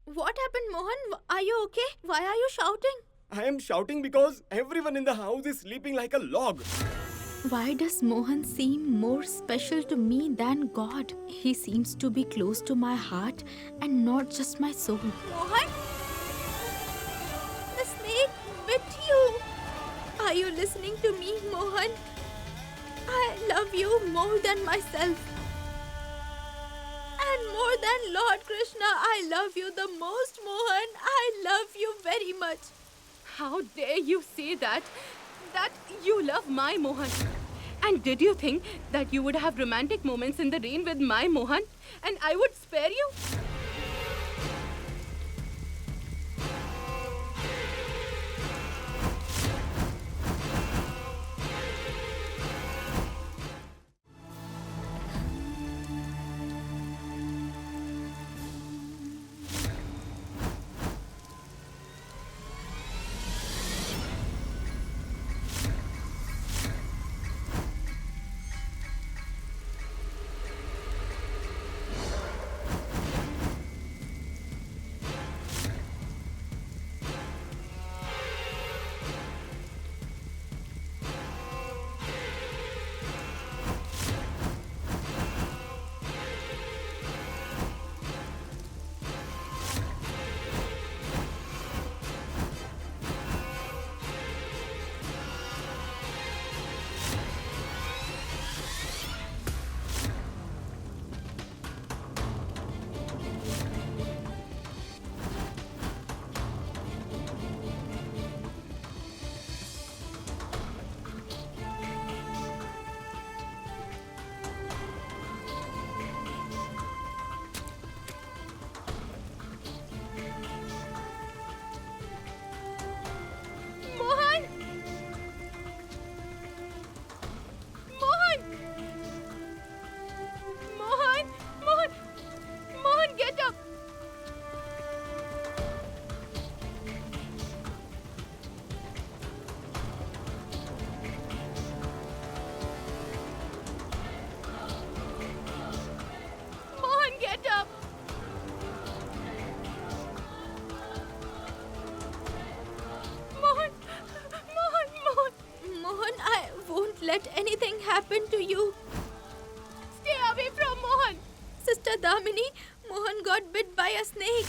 What happened, Mohan? Are you okay? Why are you shouting? I am shouting because everyone in the house is sleeping like a log. Why does Mohan seem more special to me than God? He seems to be close to my heart and not just my soul. Mohan? The snake bit you. Are you listening to me, Mohan? I love you more than myself. And more than Lord Krishna, I love you the most, Mohan. I love you very much. How dare you say that? That you love my Mohan. And did you think that you would have romantic moments in the rain with my Mohan and I would spare you? Mohan! Mohan! Mohan! Mohan! Mohan, get up! Mohan, get up! Mohan! Mohan! Mohan! Mohan, I won't let anything happen to you. Stay away from Mohan! Sister Damini, Mohan got bit by a snake.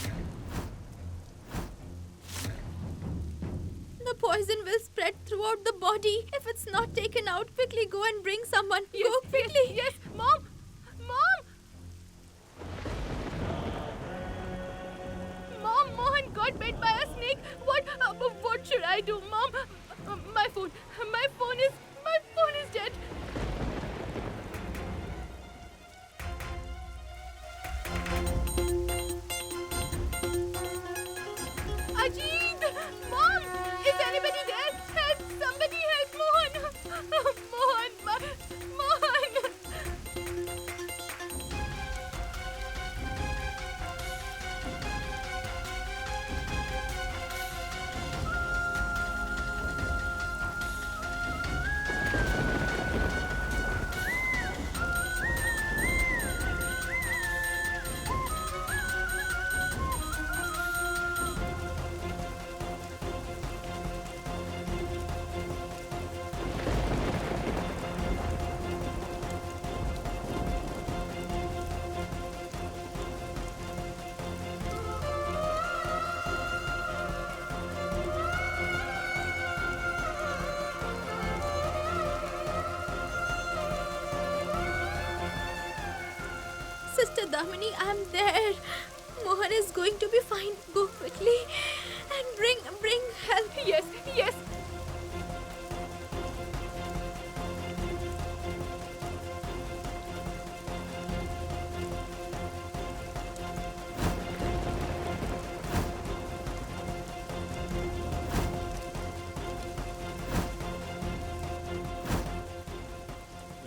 The poison will spread throughout the body. If it's not taken out, quickly go and bring someone. Go quickly. Yes, Mom! Mom! Mom, Mohan got bit by a snake. What should I do, Mom? My phone is dead. Ajit! Mom! Is anybody there? Help! Somebody help Mohan! Mohan! Sister Damini, I'm there. Mohan is going to be fine. Go quickly and bring help. Yes, yes.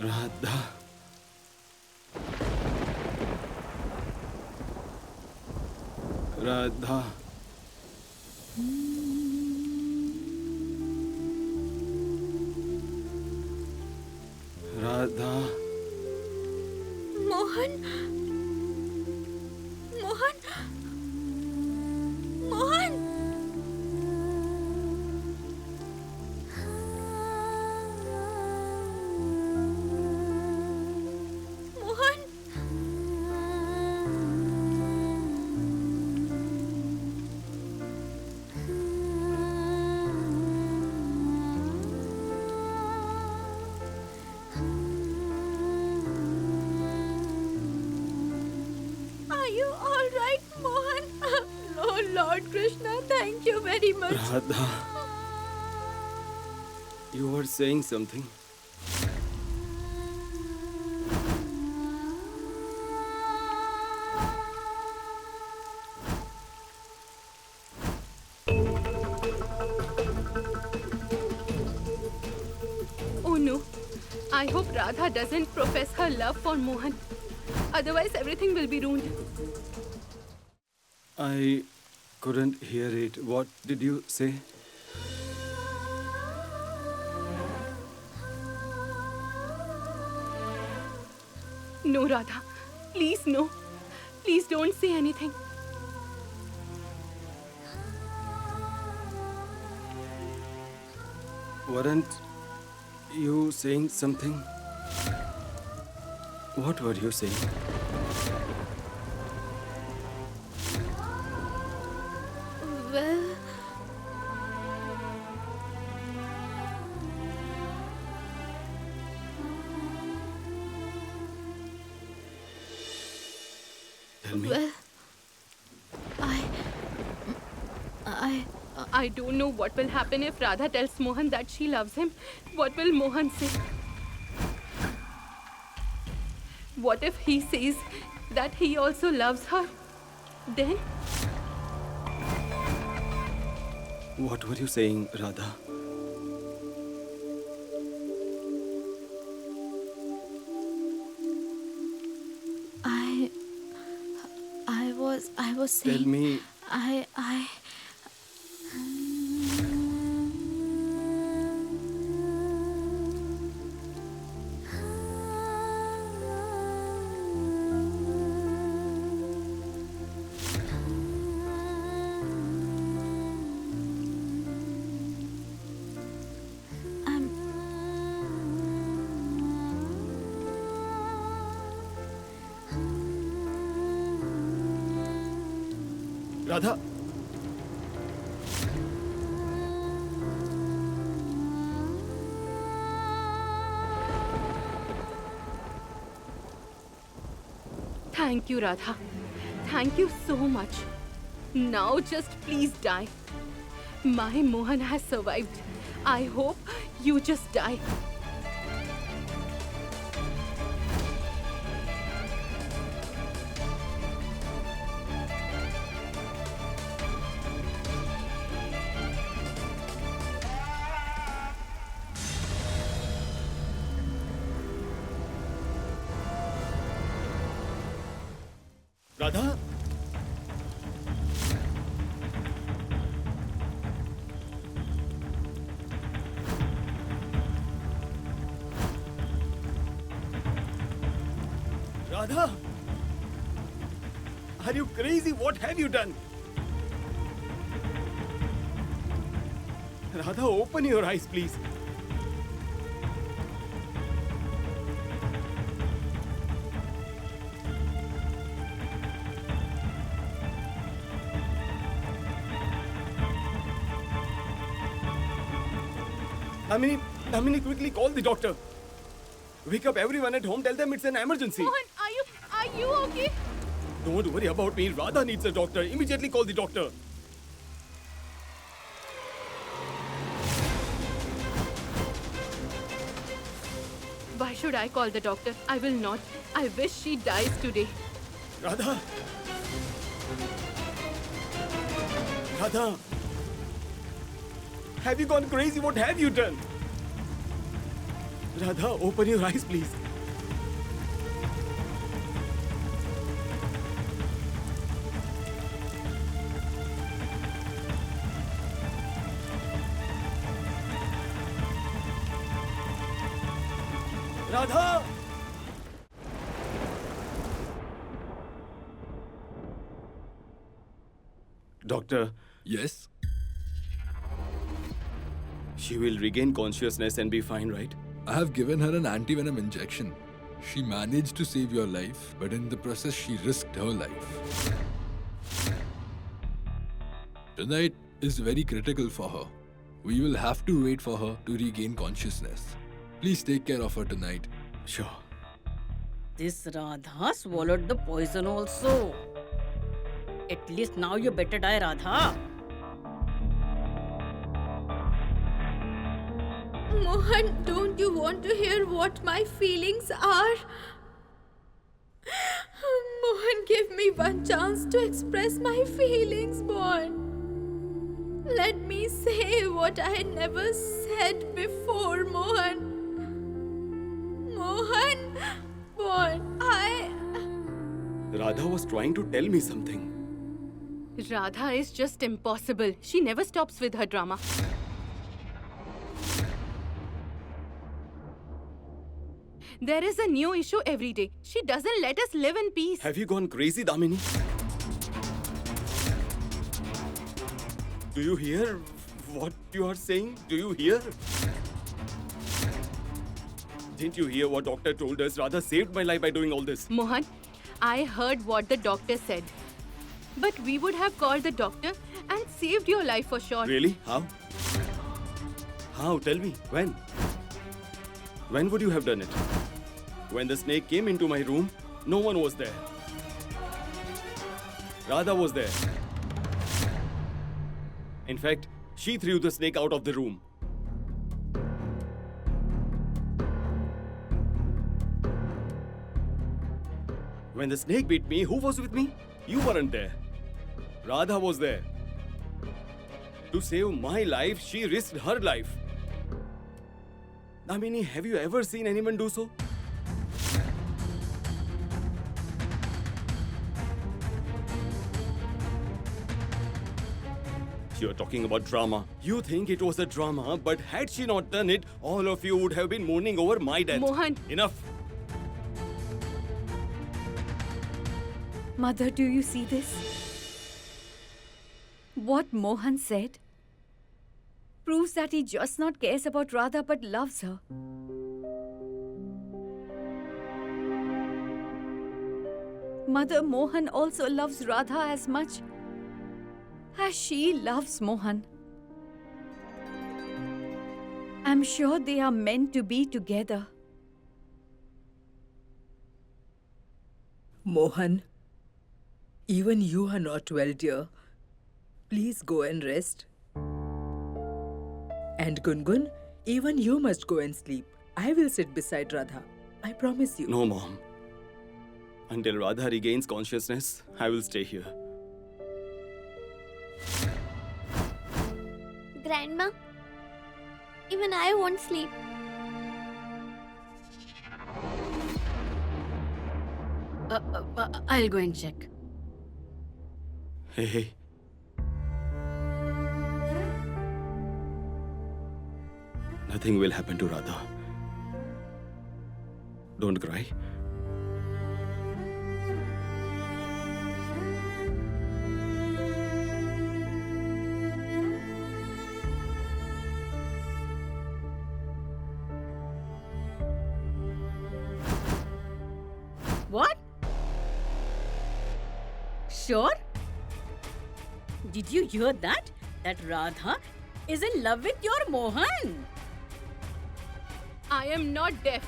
Radha. Radha. Radha. Mohan? Mohan? Thank you very much. Radha, you were saying something. Oh no. I hope Radha doesn't profess her love for Mohan. Otherwise, everything will be ruined. I couldn't hear it. What did you say? No, Radha. Please, no. Please don't say anything. Weren't you saying something? What were you saying? Well, Tell me. well, I don't know what will happen if Radha tells Mohan that she loves him. What will Mohan say? What if he says that he also loves her? Then? What were you saying, Radha? I was saying. Tell me. I. I'm. Radha. Thank you, Radha. Thank you so much. Now just please die. My Mohan has survived. I hope you just die. Radha? Radha? Are you crazy? What have you done? Radha, open your eyes, please. Amini, quickly call the doctor. Wake up everyone at home, tell them it's an emergency. Mohan, are you okay? Don't worry about me. Radha needs a doctor. Immediately call the doctor. Why should I call the doctor? I will not. I wish she dies today. Radha? Radha? Have you gone crazy? What have you done? Radha, open your eyes, please. Radha! Doctor, Yes? she will regain consciousness and be fine, right? I have given her an antivenom injection. She managed to save your life, but in the process, she risked her life. Tonight is very critical for her. We will have to wait for her to regain consciousness. Please take care of her tonight. Sure. This Radha swallowed the poison also. At least now you better die, Radha. Mohan, don't you want to hear what my feelings are? Mohan, give me one chance to express my feelings, Mohan. Let me say what I never said before, Mohan. Mohan, Radha was trying to tell me something. Radha is just impossible. She never stops with her drama. There is a new issue every day. She doesn't let us live in peace. Have you gone crazy, Damini? Do you hear what you are saying? Do you hear? Didn't you hear what doctor told us? Radha saved my life by doing all this. Mohan, I heard what the doctor said. But we would have called the doctor and saved your life for sure. Really? How? How? Tell me. When? When would you have done it? When the snake came into my room, no one was there. Radha was there. In fact, she threw the snake out of the room. When the snake bit me, who was with me? You weren't there. Radha was there. To save my life, she risked her life. Damini, have you ever seen anyone do so? You're talking about drama. You think it was a drama, but had she not done it, all of you would have been mourning over my death. Mohan. Enough. Mother, do you see this? What Mohan said proves that he just not cares about Radha but loves her. Mother, Mohan also loves Radha as much as she loves Mohan. I'm sure they are meant to be together. Mohan, even you are not well, dear. Please go and rest. And Gungun, even you must go and sleep. I will sit beside Radha. I promise you. No, Mom. Until Radha regains consciousness, I will stay here. Grandma, even I won't sleep. I'll go and check. Hey. Nothing will happen to Radha. Don't cry. What? Sure? Did you hear that? That Radha is in love with your Mohan. I am not deaf.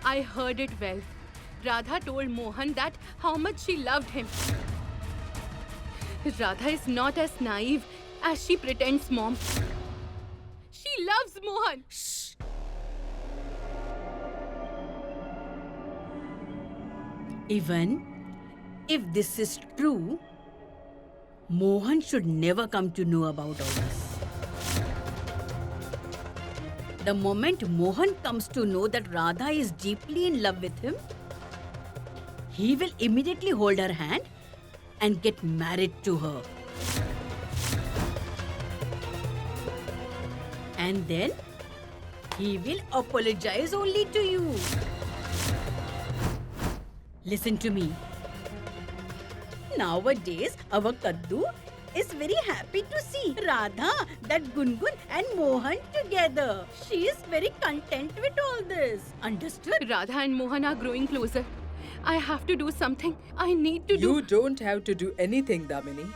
I heard it well. Radha told Mohan that how much she loved him. Radha is not as naive as she pretends, Mom. She loves Mohan. Shh. Even if this is true, Mohan should never come to know about all this. The moment Mohan comes to know that Radha is deeply in love with him, he will immediately hold her hand and get married to her. And then he will apologize only to you. Listen to me. Nowadays, our Kaddu is very happy to see Radha, that Gungun and Mohan together. She is very content with all this. Understood? Radha and Mohan are growing closer. I have to do something. I need to You don't have to do anything, Damini.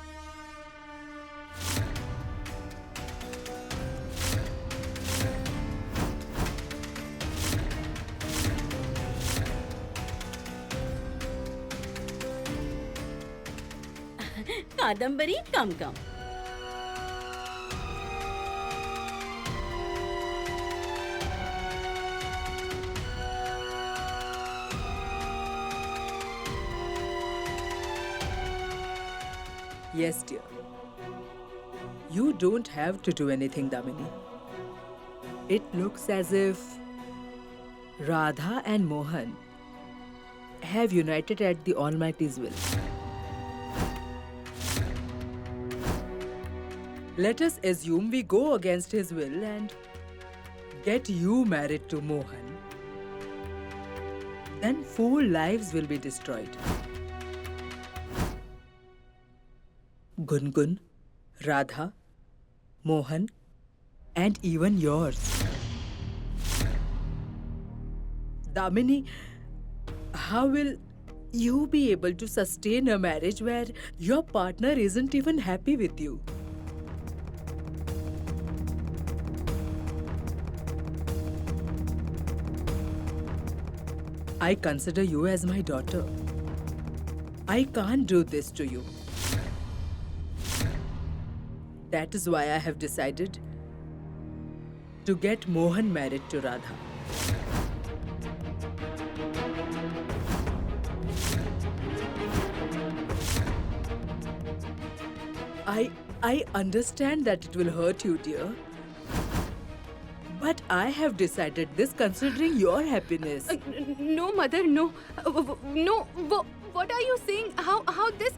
Kadambari, come. Yes, dear. You don't have to do anything, Damini. It looks as if Radha and Mohan have united at the Almighty's will. Let us assume we go against his will and get you married to Mohan. Then 4 lives will be destroyed. Gungun, Radha, Mohan, and even yours. Damini, how will you be able to sustain a marriage where your partner isn't even happy with you? I consider you as my daughter. I can't do this to you. That is why I have decided to get Mohan married to Radha. I understand that it will hurt you, dear. But I have decided this considering your happiness. No, mother, no. No, what are you saying? How this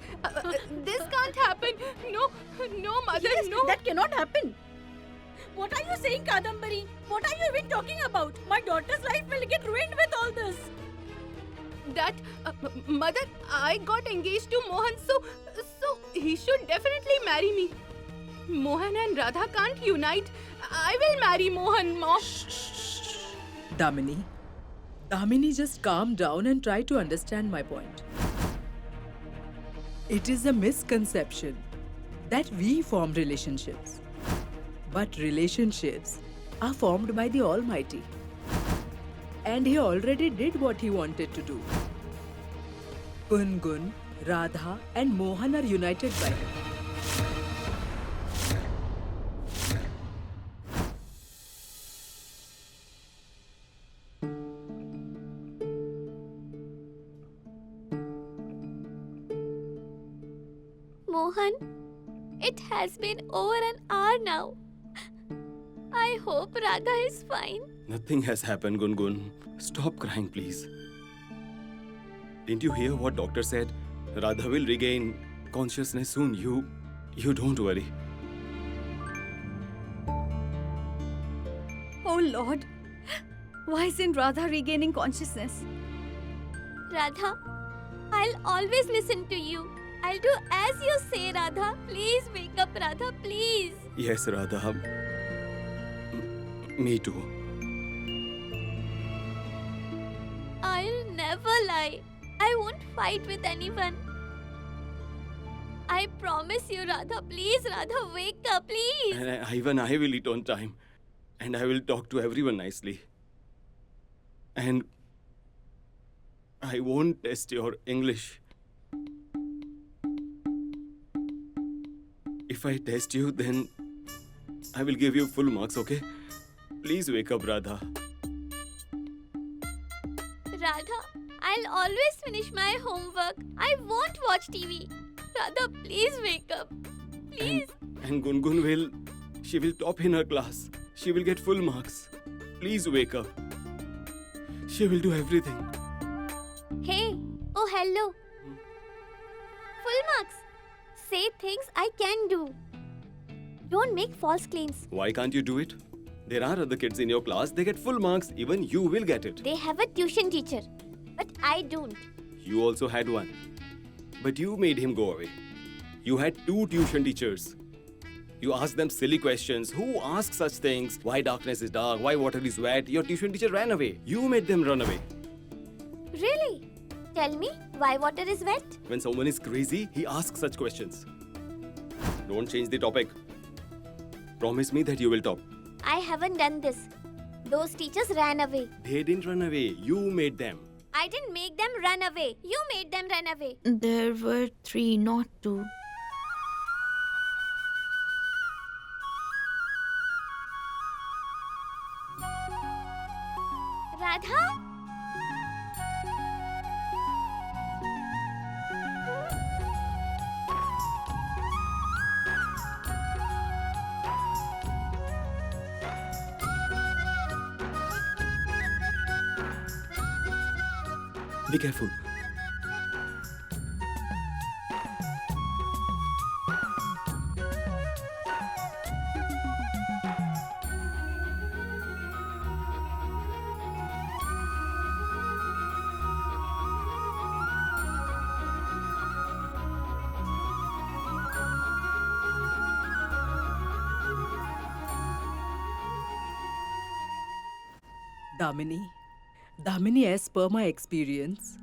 this can't happen? No, no, mother, Yes, no. that cannot happen. What are you saying, Kadambari? What are you even talking about? My daughter's life will get ruined with all this. That mother, I got engaged to Mohan, so he should definitely marry me. Mohan and Radha can't unite. I will marry Mohan, Mom. Damini, just calm down and try to understand my point. It is a misconception that we form relationships. But relationships are formed by the Almighty. And He already did what He wanted to do. Gungun, Radha, and Mohan are united by Him. Mohan, it has been over an hour now. I hope Radha is fine. Nothing has happened, Gungun. Stop crying, please. Didn't you hear what doctor said? Radha will regain consciousness soon. You don't worry. Oh Lord, why isn't Radha regaining consciousness? Radha, I'll always listen to you. I'll do as you say, Radha. Please wake up, Radha, please. Yes, Radha. Me too. I'll never lie. I won't fight with anyone. I promise you, Radha. Please, Radha, wake up, please. And even I will eat on time. And I will talk to everyone nicely. And I won't test your English. If I test you, then I will give you full marks, okay? Please wake up, Radha. Radha, I'll always finish my homework. I won't watch TV. Radha, please wake up. Please. And Gungun she will top in her class. She will get full marks. Please wake up. She will do everything. Hey. Oh, hello. Full marks. Say things I can do. Don't make false claims. Why can't you do it? There are other kids in your class. They get full marks. Even you will get it. They have a tuition teacher. But I don't. You also had one. But you made him go away. You had 2 tuition teachers. You asked them silly questions. Who asks such things? Why darkness is dark? Why water is wet? Your tuition teacher ran away. You made them run away. Really? Tell me, why water is wet? When someone is crazy, he asks such questions. Don't change the topic. Promise me that you will top. I haven't done this. Those teachers ran away. They didn't run away. You made them. I didn't make them run away. You made them run away. There were 3, not 2. Radha? Be careful. Damini, as per my experience,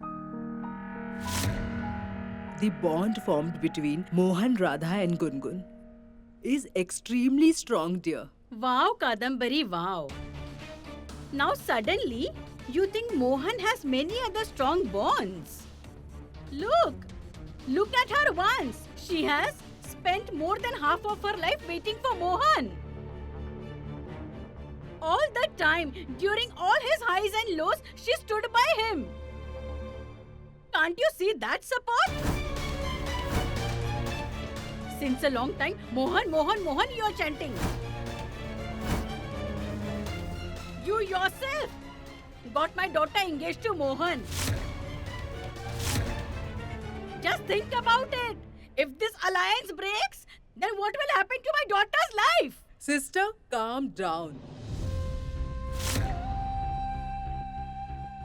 the bond formed between Mohan, Radha and Gungun is extremely strong, dear. Wow, Kadambari, wow. Now suddenly, you think Mohan has many other strong bonds. Look at her once. She has spent more than half of her life waiting for Mohan. All the time, during all his highs and lows, she stood by him. Can't you see that support? Since a long time, Mohan, Mohan, Mohan, you are chanting. You yourself got my daughter engaged to Mohan. Just think about it. If this alliance breaks, then what will happen to my daughter's life? Sister, calm down.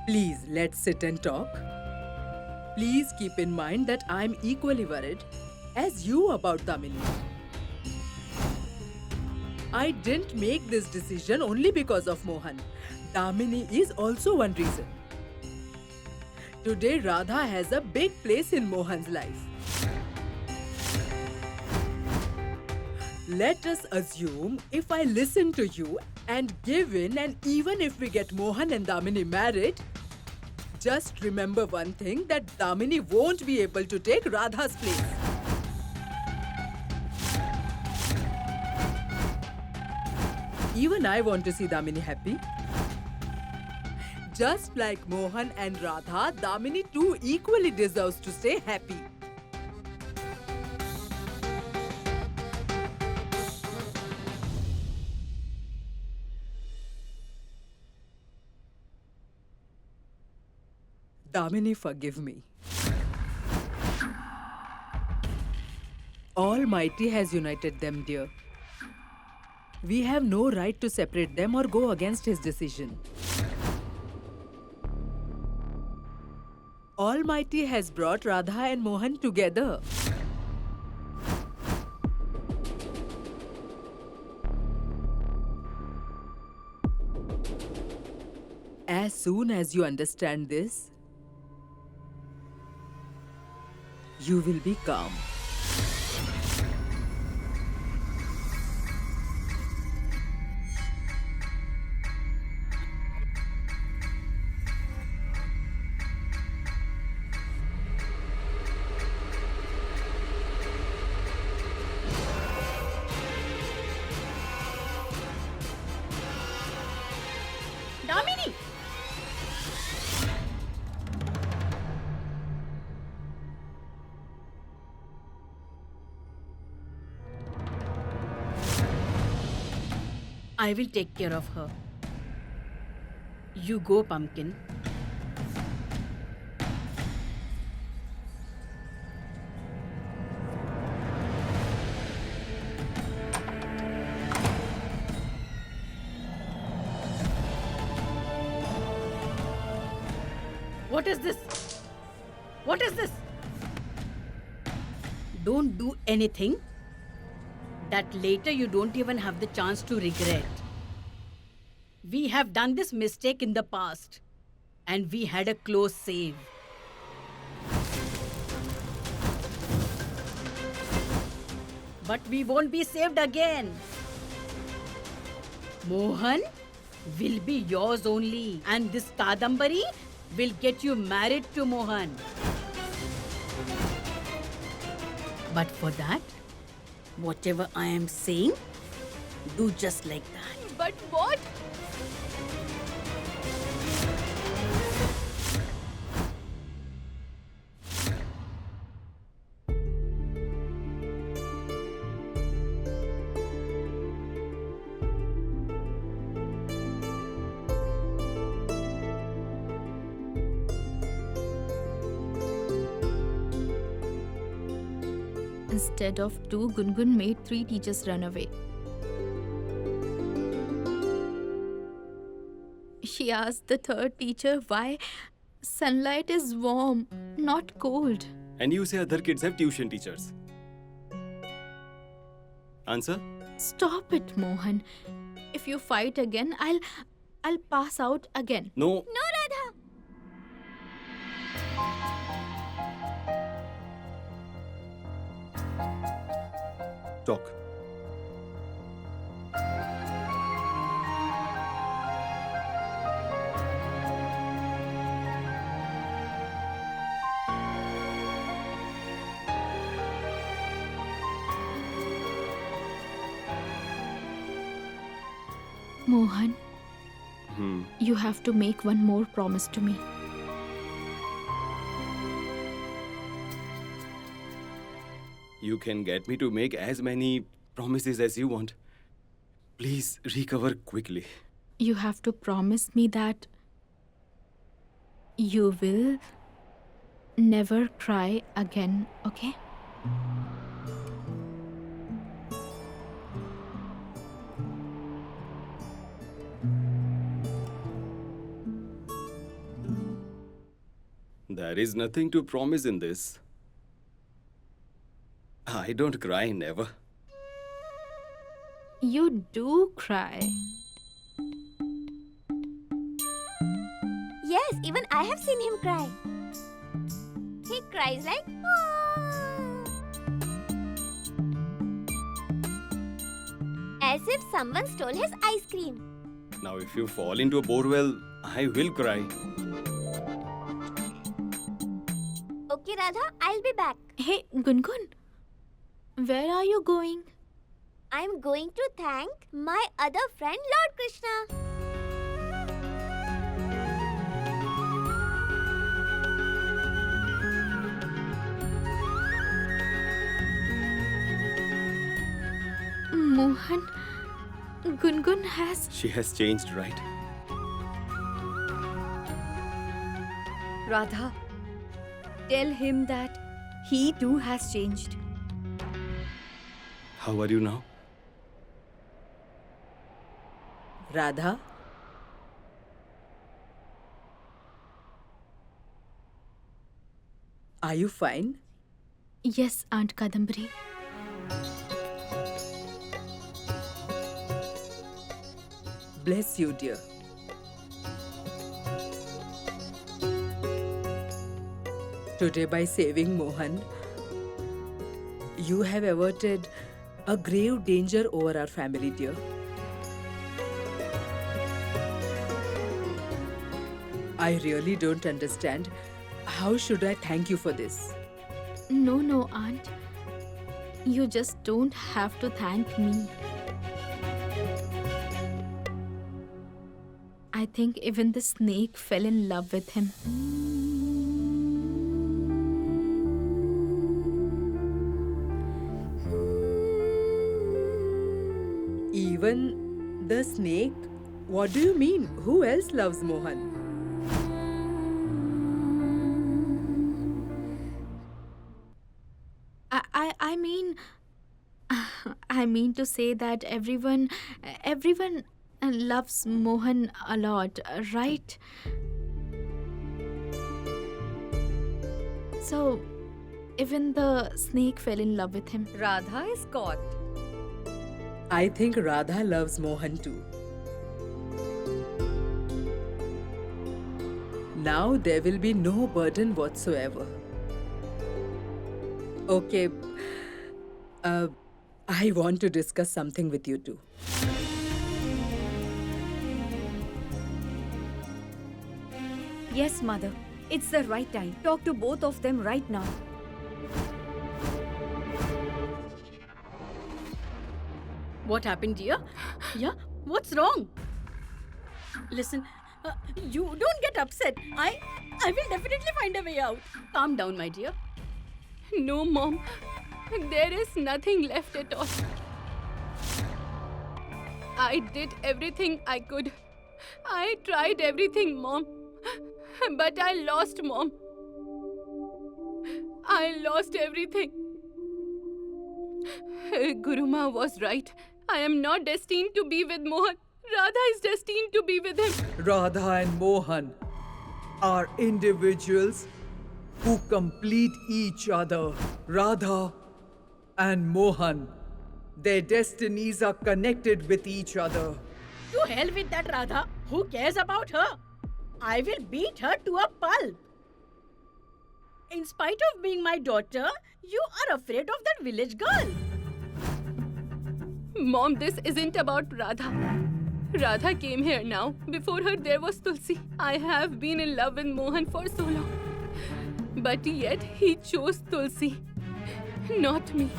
Please, let's sit and talk. Please keep in mind that I'm equally worried as you about Damini. I didn't make this decision only because of Mohan. Damini is also one reason. Today, Radha has a big place in Mohan's life. Let us assume if I listen to you and give in, and even if we get Mohan and Damini married, just remember one thing, that Damini won't be able to take Radha's place. Even I want to see Damini happy. Just like Mohan and Radha, Damini too equally deserves to stay happy. Damini, forgive me. Almighty has united them, dear. We have no right to separate them or go against His decision. Almighty has brought Radha and Mohan together. As soon as you understand this, you will be calm. Damini! I will take care of her. You go, Pumpkin. What is this? What is this? Don't do anything that later you don't even have the chance to regret. We have done this mistake in the past, and we had a close save. But we won't be saved again. Mohan will be yours only, and this Kadambari will get you married to Mohan. But for that, whatever I am saying, do just like that. But what? Instead of 2, Gungun made 3 teachers run away. She asked the 3rd teacher why sunlight is warm, not cold. And you say other kids have tuition teachers. Answer? Stop it, Mohan. If you fight again, I'll pass out again. No. No, Radha. Talk. Mohan, Hmm. you have to make one more promise to me. You can get me to make as many promises as you want. Please recover quickly. You have to promise me that you will never cry again, okay? There is nothing to promise in this. I don't cry, never. You do cry. Yes, even I have seen him cry. He cries like, "Ah," as if someone stole his ice cream. Now, if you fall into a borewell, I will cry. Okay, Radha, I'll be back. Hey, Gungun, where are you going? I'm going to thank my other friend, Lord Krishna. Mohan, Gungun has... She has changed, right? Radha, tell him that he too has changed. How are you now? Radha? Are you fine? Yes, Aunt Kadambari. Bless you, dear. Today, by saving Mohan, you have averted a grave danger over our family, dear. I really don't understand. How should I thank you for this? No, Aunt. You just don't have to thank me. I think even the snake fell in love with him. Even the snake? What do you mean? Who else loves Mohan? I mean, I mean to say that everyone loves Mohan a lot, right? So, even the snake fell in love with him. Radha is caught. I think Radha loves Mohan too. Now there will be no burden whatsoever. Okay, I want to discuss something with you too. Yes, mother. It's the right time. Talk to both of them right now. What happened, dear? Yeah? What's wrong? Listen, you don't get upset. I will definitely find a way out. Calm down, my dear. No, Mom. There is nothing left at all. I did everything I could. I tried everything, Mom. But I lost, Mom. I lost everything. Guruma was right. I am not destined to be with Mohan. Radha is destined to be with him. Radha and Mohan are individuals who complete each other. Radha and Mohan, their destinies are connected with each other. To hell with that Radha. Who cares about her? I will beat her to a pulp. In spite of being my daughter, you are afraid of that village girl. Mom, this isn't about Radha. Radha came here now. Before her, there was Tulsi. I have been in love with Mohan for so long. But yet, he chose Tulsi, not me.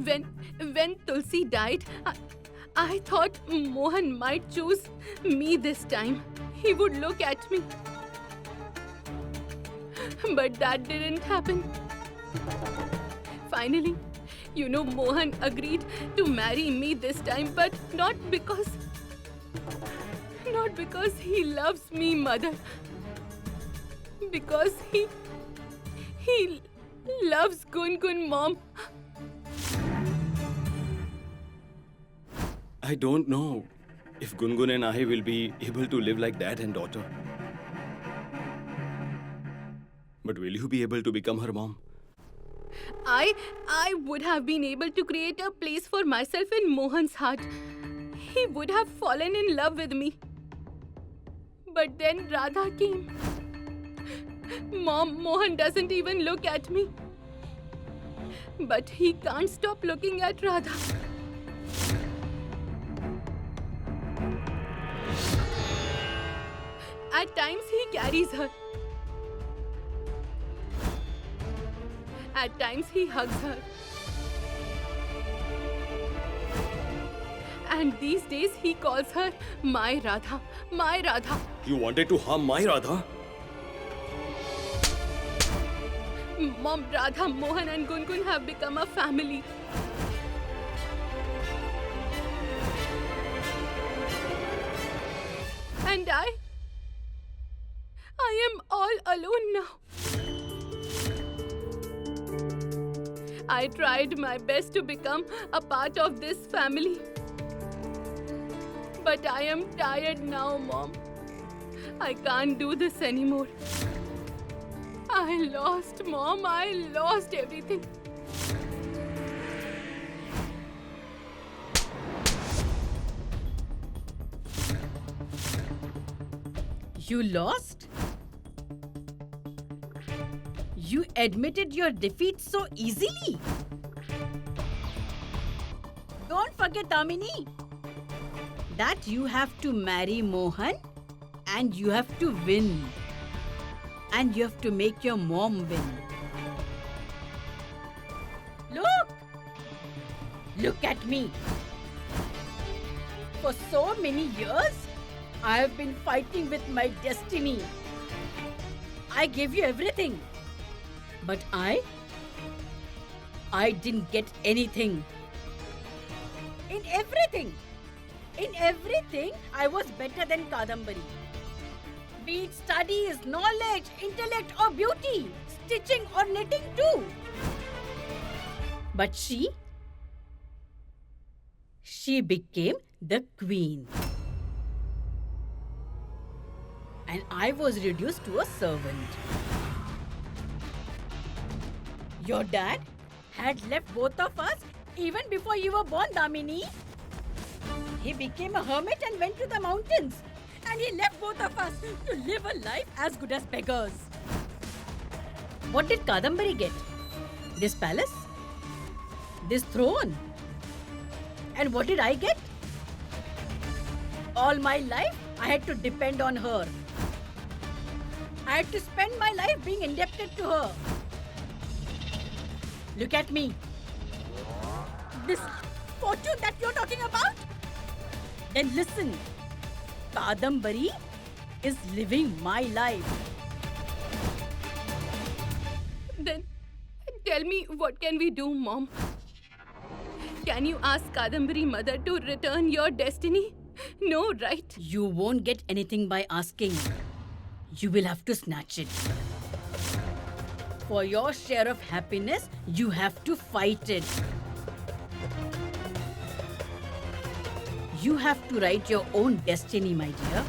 When Tulsi died, I thought Mohan might choose me this time. He would look at me. But that didn't happen. Finally, Mohan agreed to marry me this time, but not because he loves me, mother. Because he loves Gungun, mom. I don't know if Gungun and I will be able to live like dad and daughter. But will you be able to become her mom? I would have been able to create a place for myself in Mohan's heart. He would have fallen in love with me. But then Radha came. Mom, Mohan doesn't even look at me. But he can't stop looking at Radha. At times he carries her. At times he hugs her. And these days he calls her my Radha, my Radha. You wanted to harm my Radha? Mom, Radha, Mohan and Gungun have become a family. And I am all alone now. I tried my best to become a part of this family. But I am tired now, Mom. I can't do this anymore. I lost, Mom. I lost everything. You lost? You admitted your defeat so easily? Don't forget, Damini, that you have to marry Mohan and you have to win. And you have to make your mom win. Look! Look at me. For so many years, I have been fighting with my destiny. I gave you everything. But I didn't get anything. In everything, I was better than Kadambari. Be it studies, knowledge, intellect or beauty, stitching or knitting too. But she became the queen. And I was reduced to a servant. Your dad had left both of us even before you were born, Damini. He became a hermit and went to the mountains. And he left both of us to live a life as good as beggars. What did Kadambari get? This palace? This throne? And what did I get? All my life, I had to depend on her. I had to spend my life being indebted to her. Look at me. This fortune that you're talking about? Then listen. Kadambari is living my life. Then tell me, what can we do, Mom? Can you ask Kadambari mother to return your destiny? No, right? You won't get anything by asking. You will have to snatch it. For your share of happiness, you have to fight it. You have to write your own destiny, my dear.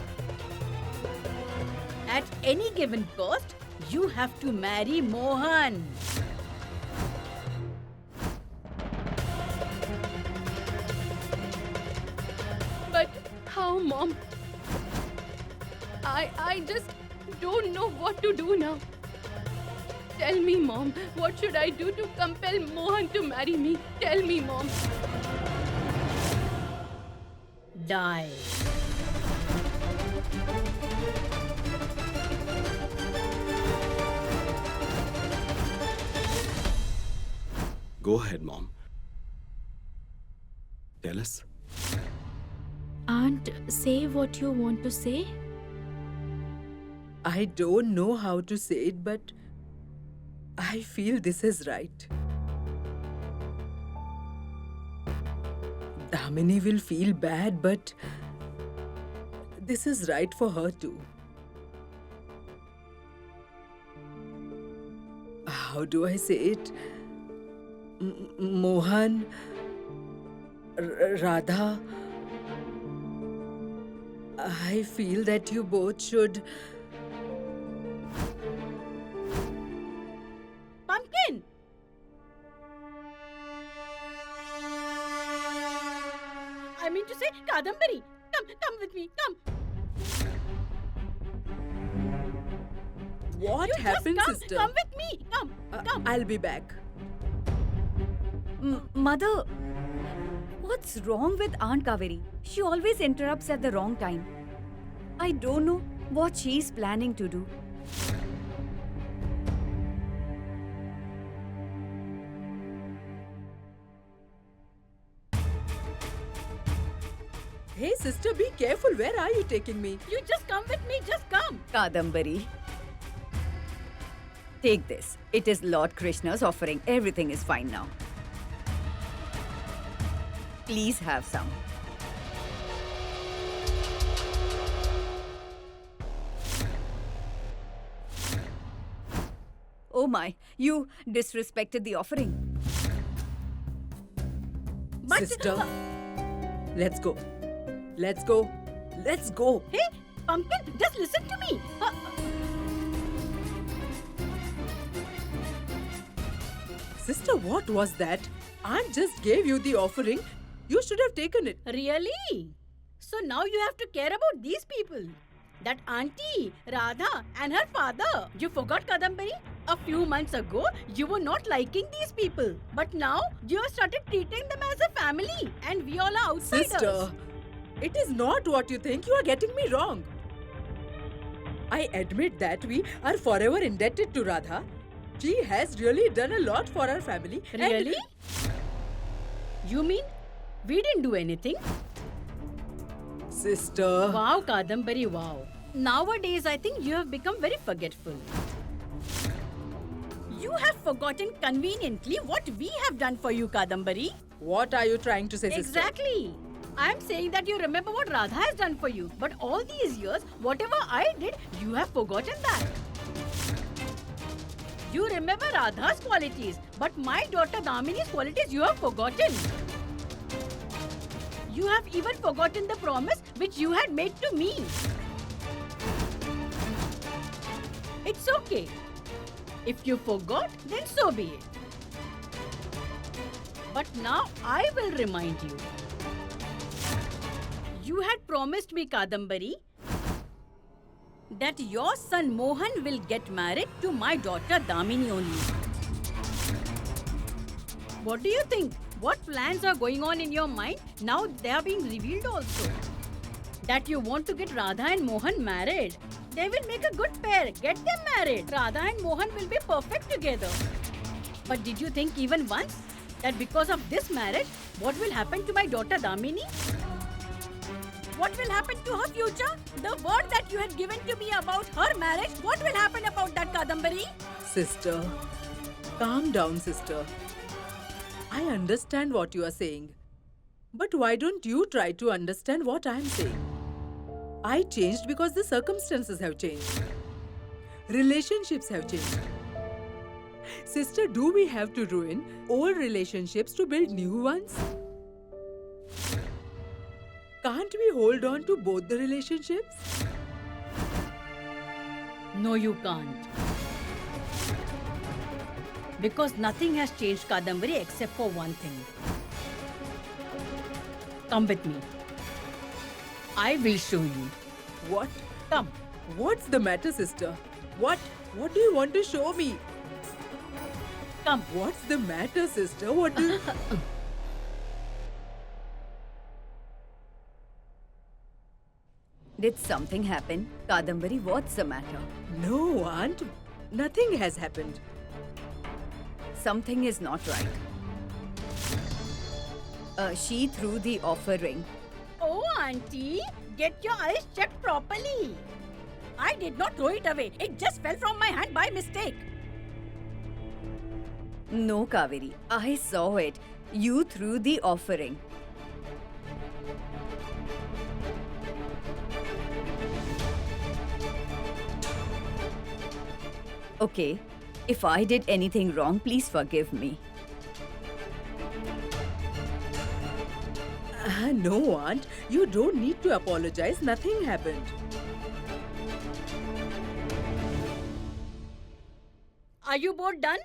At any given cost, you have to marry Mohan. But how, Mom? I just don't know what to do now. Tell me, Mom, what should I do to compel Mohan to marry me? Tell me, Mom. Die. Go ahead, Mom. Tell us. Aunt, say what you want to say. I don't know how to say it, but I feel this is right. Damini will feel bad, but this is right for her too. How do I say it? Mohan, Radha, I feel that you both should. Pumpkin! I mean to say, Kadambari, come with me, come. What You just happened, come, sister? come with me, come, come. I'll be back. Mother, what's wrong with Aunt Kaveri? She always interrupts at the wrong time. I don't know what she's planning to do. Hey, sister, be careful. Where are you taking me? You just come with me, just come. Kadambari. Take this. It is Lord Krishna's offering. Everything is fine now. Please have some. Oh my, you disrespected the offering. But- Sister, let's go. Let's go. Let's go. Hey, Pumpkin, just listen to me. Sister, what was that? Aunt just gave you the offering. You should have taken it. Really? So now you have to care about these people. That auntie, Radha, and her father. You forgot, Kadambari? A few months ago, you were not liking these people. But now, you have started treating them as a family. And we all are outsiders. Sister, it is not what you think. You are getting me wrong. I admit that we are forever indebted to Radha. She has really done a lot for our family. and- Really? You mean we didn't do anything? Sister. Wow, Kadambari, wow. Nowadays, I think you have become very forgetful. You have forgotten conveniently what we have done for you, Kadambari. What are you trying to say, sister? Exactly. I am saying that you remember what Radha has done for you. But all these years, whatever I did, you have forgotten that. You remember Radha's qualities, but my daughter Damini's qualities you have forgotten. You have even forgotten the promise which you had made to me. It's okay. If you forgot, then so be it. But now I will remind you. You had promised me, Kadambari, that your son Mohan will get married to my daughter Damini only. What do you think? What plans are going on in your mind? Now they are being revealed also. That you want to get Radha and Mohan married. They will make a good pair. Get them married. Radha and Mohan will be perfect together. But did you think even once that because of this marriage, what will happen to my daughter Damini? What will happen to her future? The word that you had given to me about her marriage, what will happen about that, Kadambari? Sister, calm down, sister. I understand what you are saying. But why don't you try to understand what I am saying? I changed because the circumstances have changed. Relationships have changed. Sister, do we have to ruin old relationships to build new ones? Can't we hold on to both the relationships? No, you can't. Because nothing has changed, Kadambari, except for one thing. Come with me. I will show you. What? Come. What's the matter, sister? What do you want to show me? Come. What's the matter, sister? What do you... Did something happen? Kadambari, what's the matter? No, Aunt. Nothing has happened. Something is not right. She threw the offering. Oh, Auntie, get your eyes checked properly. I did not throw it away. It just fell from my hand by mistake. No, Kaveri. I saw it. You threw the offering. Okay. If I did anything wrong, please forgive me. No, Aunt. You don't need to apologize. Nothing happened. Are you both done?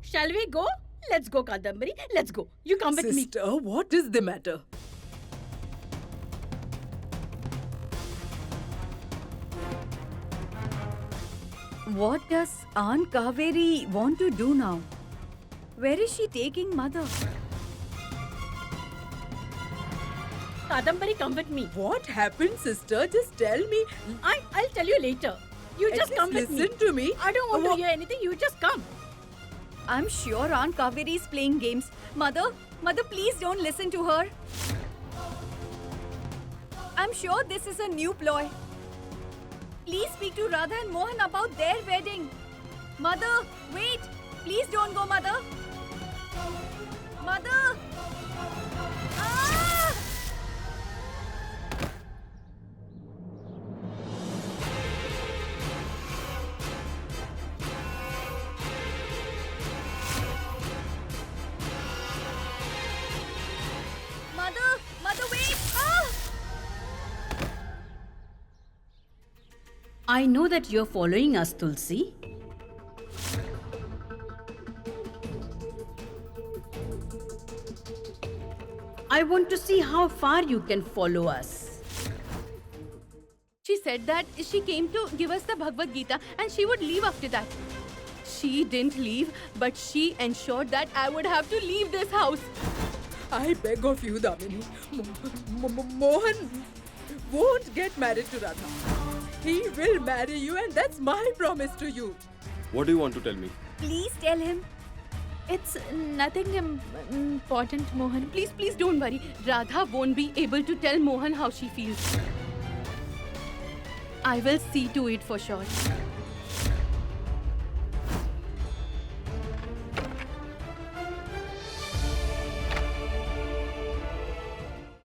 Shall we go? Let's go, Kadambari. Let's go. You come with me. Sister, what is the matter? What does Aunt Kaveri want to do now? Where is she taking mother? Kadambari, come with me. What happened, sister? Just tell me. I'll tell you later. You At just least come with me. listen to me. I don't want Wha- to hear anything. You just come. I'm sure Aunt Kaveri is playing games. Mother, please don't listen to her. I'm sure this is a new ploy. Please speak to Radha and Mohan about their wedding. Mother, wait. Please don't go, Mother. Mother! Ah! Mother, wait! Ah! I know that you're following us, Tulsi. I want to see how far you can follow us. She said that she came to give us the Bhagavad Gita and she would leave after that. She didn't leave, but she ensured that I would have to leave this house. I beg of you, Damini. Mohan won't get married to Radha. He will marry you, and that's my promise to you. What do you want to tell me? Please tell him. It's nothing important, Mohan. Please don't worry. Radha won't be able to tell Mohan how she feels. I will see to it for sure.